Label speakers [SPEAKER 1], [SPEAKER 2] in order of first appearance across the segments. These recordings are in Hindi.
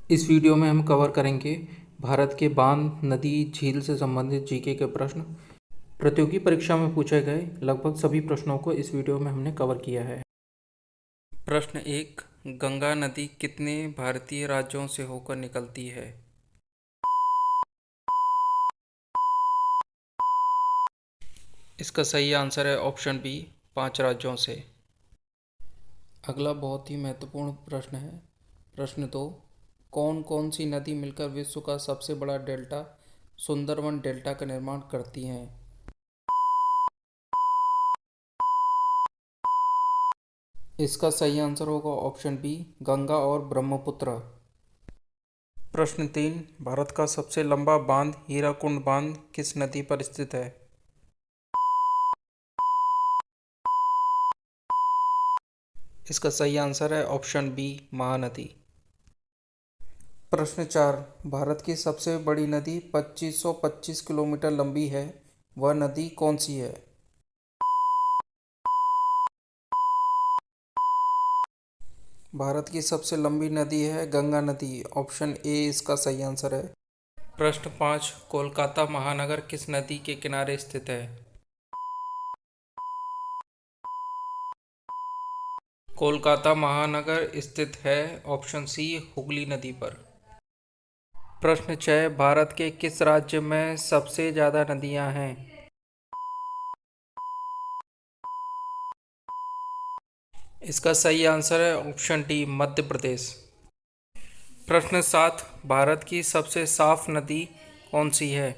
[SPEAKER 1] इस वीडियो में हम कवर करेंगे भारत के बांध, नदी, झील से संबंधित जीके के प्रश्न। प्रतियोगी परीक्षा में पूछे गए लगभग सभी प्रश्नों को इस वीडियो में हमने कवर किया है। प्रश्न 1, गंगा नदी कितने भारतीय राज्यों से होकर निकलती है? इसका सही आंसर है ऑप्शन बी, 5 राज्यों से। अगला बहुत ही महत्वपूर्ण प्रश्न है। प्रश्न 2, कौन कौन सी नदी मिलकर विश्व का सबसे बड़ा डेल्टा सुंदरवन डेल्टा का निर्माण करती हैं? इसका सही आंसर होगा ऑप्शन बी, गंगा और ब्रह्मपुत्र। प्रश्न 3, भारत का सबसे लंबा बांध हीराकुंड बांध किस नदी पर स्थित है? इसका सही आंसर है ऑप्शन बी, महानदी। प्रश्न 4, भारत की सबसे बड़ी नदी 2525 किलोमीटर लंबी है, वह नदी कौन सी है? भारत की सबसे लंबी नदी है गंगा नदी, ऑप्शन ए इसका सही आंसर है। प्रश्न 5, कोलकाता महानगर किस नदी के किनारे स्थित है? कोलकाता महानगर स्थित है ऑप्शन सी, हुगली नदी पर। प्रश्न 6, भारत के किस राज्य में सबसे ज़्यादा नदियां हैं? इसका सही आंसर है ऑप्शन डी, मध्य प्रदेश। प्रश्न 7, भारत की सबसे साफ नदी कौन सी है?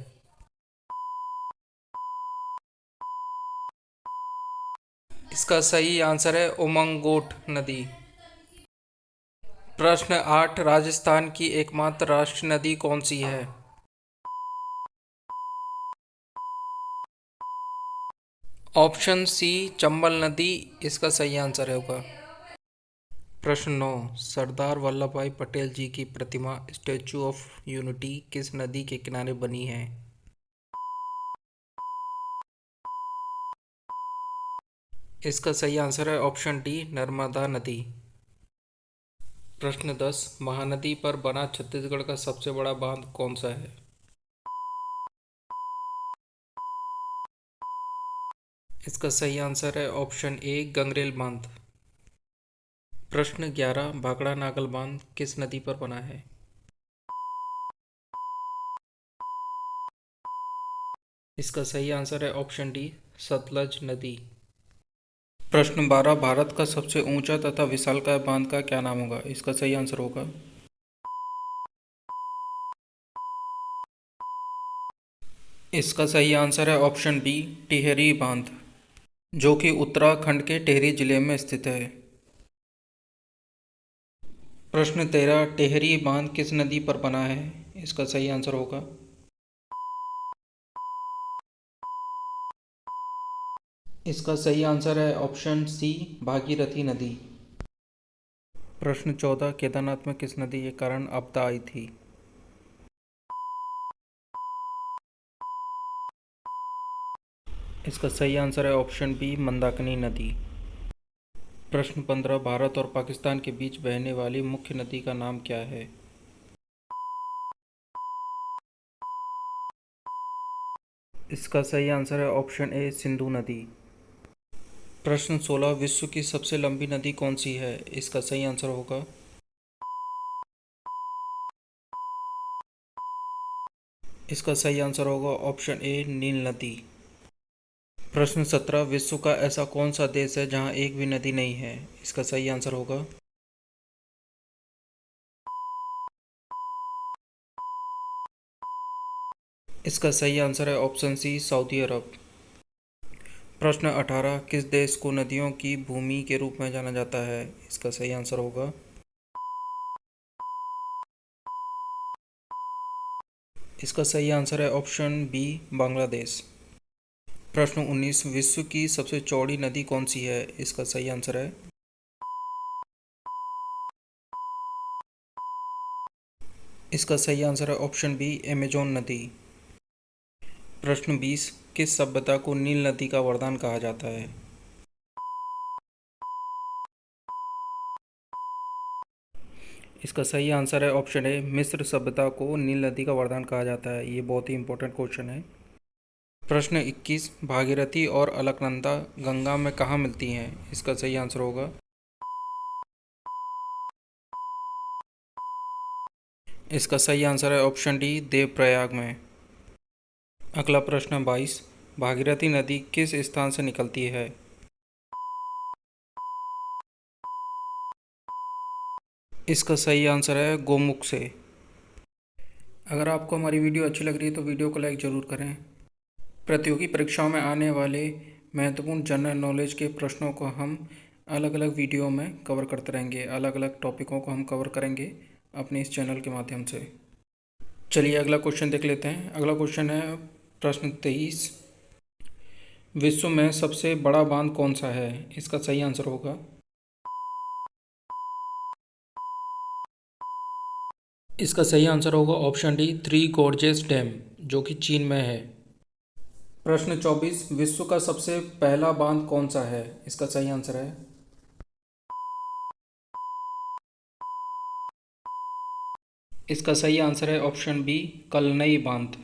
[SPEAKER 1] इसका सही आंसर है उमंगोट नदी। प्रश्न 8, राजस्थान की एकमात्र राष्ट्रीय नदी कौन सी है? ऑप्शन सी, चंबल नदी इसका सही आंसर होगा। प्रश्न 9, सरदार वल्लभ भाई पटेल जी की प्रतिमा स्टैचू ऑफ यूनिटी किस नदी के किनारे बनी है? इसका सही आंसर है ऑप्शन डी, नर्मदा नदी। प्रश्न 10, महानदी पर बना छत्तीसगढ़ का सबसे बड़ा बांध कौन सा है? इसका सही आंसर है ऑप्शन ए, गंगरेल बांध। प्रश्न 11, भाखड़ा नागल बांध किस नदी पर बना है? इसका सही आंसर है ऑप्शन डी, सतलज नदी। प्रश्न 12, भारत का सबसे ऊंचा तथा विशालकाय बांध का क्या नाम होगा? इसका सही आंसर होगा। इसका सही आंसर है ऑप्शन बी, टिहरी बांध, जो कि उत्तराखंड के टिहरी जिले में स्थित है। प्रश्न 13, टिहरी बांध किस नदी पर बना है? इसका सही आंसर होगा। इसका सही आंसर है ऑप्शन सी, भागीरथी नदी। प्रश्न 14, केदारनाथ में किस नदी के कारण आपदा आई थी? इसका सही आंसर है ऑप्शन बी, मंदाकिनी नदी। प्रश्न 15, भारत और पाकिस्तान के बीच बहने वाली मुख्य नदी का नाम क्या है? इसका सही आंसर है ऑप्शन ए, सिंधु नदी। प्रश्न 16, विश्व की सबसे लंबी नदी कौन सी है? इसका सही आंसर होगा। इसका सही आंसर होगा ऑप्शन ए, नील नदी। प्रश्न 17, विश्व का ऐसा कौन सा देश है जहां एक भी नदी नहीं है? इसका सही आंसर होगा। इसका सही आंसर है ऑप्शन सी, सऊदी अरब। प्रश्न 18, किस देश को नदियों की भूमि के रूप में जाना जाता है? इसका सही आंसर होगा। इसका सही आंसर है ऑप्शन बी, बांग्लादेश। प्रश्न 19, विश्व की सबसे चौड़ी नदी कौन सी है? इसका सही आंसर है। इसका सही आंसर है ऑप्शन बी, अमेजोन नदी। प्रश्न 20, किस सभ्यता को नील नदी का वरदान कहा जाता है? इसका सही आंसर है ऑप्शन ए, मिस्र सभ्यता को नील नदी का वरदान कहा जाता है। ये बहुत ही इंपॉर्टेंट क्वेश्चन है। प्रश्न 21, भागीरथी और अलकनंदा गंगा में कहाँ मिलती हैं? इसका सही आंसर होगा, इसका सही आंसर है ऑप्शन डी, देवप्रयाग में। अगला प्रश्न 22, भागीरथी नदी किस स्थान से निकलती है? इसका सही आंसर है गोमुख से। अगर आपको हमारी वीडियो अच्छी लग रही है तो वीडियो को लाइक ज़रूर करें। प्रतियोगी परीक्षाओं में आने वाले महत्वपूर्ण जनरल नॉलेज के प्रश्नों को हम अलग अलग वीडियो में कवर करते रहेंगे। अलग अलग टॉपिकों को हम कवर करेंगे अपने इस चैनल के माध्यम से। चलिए अगला क्वेश्चन देख लेते हैं। अगला क्वेश्चन है प्रश्न 23, विश्व में सबसे बड़ा बांध कौन सा है? इसका सही आंसर होगा, इसका सही आंसर होगा option D, three gorges dam, जो कि चीन में है। प्रश्न 24, विश्व का सबसे पहला बांध कौन सा है? इसका सही आंसर है, इसका सही आंसर है ऑप्शन बी, कलनई बांध।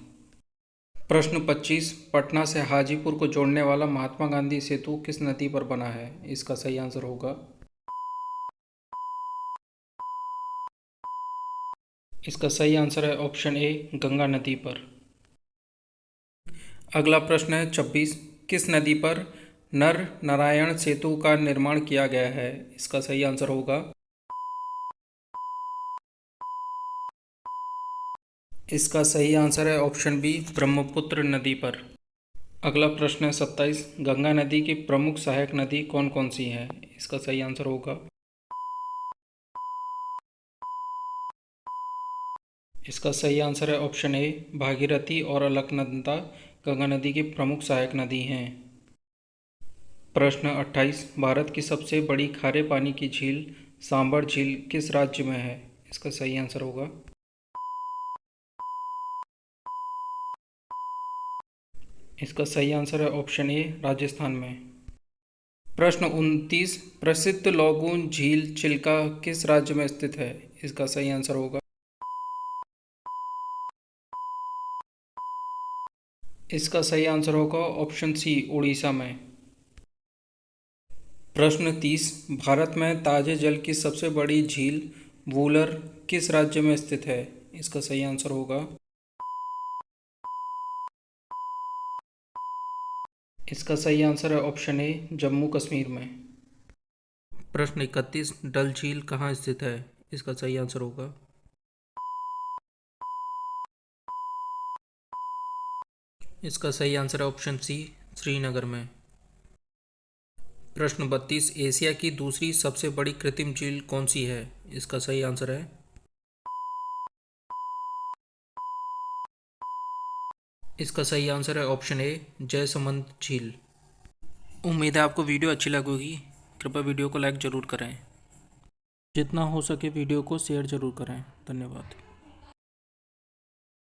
[SPEAKER 1] प्रश्न 25, पटना से हाजीपुर को जोड़ने वाला महात्मा गांधी सेतु किस नदी पर बना है? इसका सही आंसर होगा, इसका सही आंसर है ऑप्शन ए, गंगा नदी पर। अगला प्रश्न है 26, किस नदी पर नर नारायण सेतु का निर्माण किया गया है? इसका सही आंसर होगा, इसका सही आंसर है ऑप्शन बी, ब्रह्मपुत्र नदी पर। अगला प्रश्न है 27, गंगा नदी की प्रमुख सहायक नदी कौन कौन सी है? इसका सही आंसर होगा, इसका सही आंसर है ऑप्शन ए, भागीरथी और अलकनंदा गंगा नदी की प्रमुख सहायक नदी हैं। प्रश्न 28, भारत की सबसे बड़ी खारे पानी की झील सांबर झील किस राज्य में है? इसका सही आंसर होगा, इसका सही आंसर है ऑप्शन ए, राजस्थान में। प्रश्न 29, प्रसिद्ध लॉगून झील चिल्का किस राज्य में स्थित है? इसका सही आंसर होगा, इसका सही आंसर होगा ऑप्शन सी, उड़ीसा में। प्रश्न 30, भारत में ताजे जल की सबसे बड़ी झील वूलर किस राज्य में स्थित है? इसका सही आंसर होगा, इसका सही आंसर है ऑप्शन ए, जम्मू कश्मीर में। प्रश्न 31, डल झील कहाँ स्थित है? इसका सही आंसर होगा, इसका सही आंसर है ऑप्शन सी, श्रीनगर में। प्रश्न 32, एशिया की दूसरी सबसे बड़ी कृत्रिम झील कौन सी है? इसका सही आंसर है, इसका सही आंसर है ऑप्शन ए, जयसमंद झील। उम्मीद है आपको वीडियो अच्छी लगेगी। कृपया वीडियो को लाइक ज़रूर करें। जितना हो सके वीडियो को शेयर ज़रूर करें। धन्यवाद।